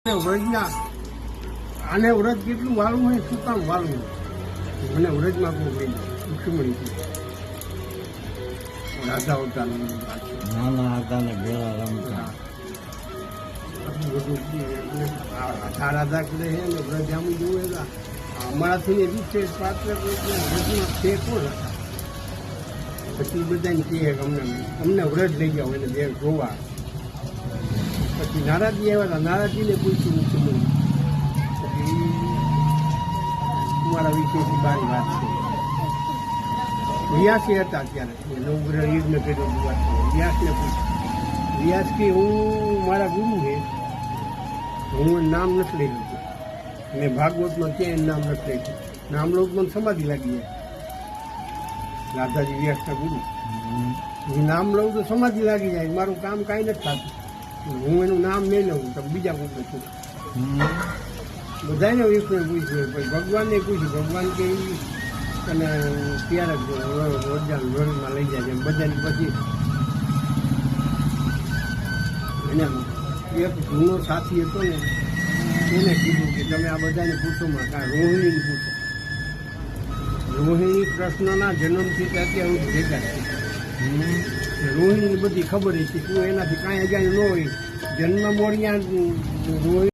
વ્રજના આને વ્રત કેટલું વાળવું હોય, શું કામ વાળવું? મને વ્રજમાં કોઈ ગઈ રૂક્ષ્મણી રાધા અવતાર નાના હતા ને ભેળા રમતા રાધા રાધા કરે છે ને વ્રજ આમ જોવે અમારાથી ને વિશેષ પાત્ર વ્રજમાં છે કોણ હતા? પછી બધાને કહે અમને વ્રજ લઈ જાઓ એને બે જોવા. પછી નારાજી આવ્યા હતા, નારાજીને પૂછ્યું રૂક્ષ્મણી પછી તમારા વિશેષની બારી વાત છે. વ્યાસી હતા ત્યારે નવગ્રહ યુદ્ધ કર્યો વ્યાસને પૂછ્યું. વ્યાસ કે હું મારા ગુરુ છે, હું નામ નથી લઈ લીધું, મેં ભાગવતમાં ક્યાંય નામ નથી લખ્યું. નામલોકમાં સમાધિ લાગી જાય. રાધાજી વ્યાસના ગુરુ, હું નામ લઉં તો સમાધિ લાગી જાય, મારું કામ કાંઈ નથી થતું. હું એનું નામ નહીં લઉં તો બીજા કોઈને છું. બધાને વિષ્ણુએ પૂછ્યું, ભગવાનને પૂછ્યું. ભગવાન કે અને ત્યારે રોજાન રોજમાં લઈ જાય બધાની. પછી એને એક જૂનો સાથી હતો ને એને કીધું કે તમે આ બધાને પૂછોમાં કાં રોહિણીને પૂછો. રોહિણી કૃષ્ણના જન્મથી અત્યાર સુધી ભેગા છે. રોહિણીની બધી ખબર હતી, તું એનાથી કાંઈ અજાણ ન હોય. જન્મ મોડિયા રોહિણી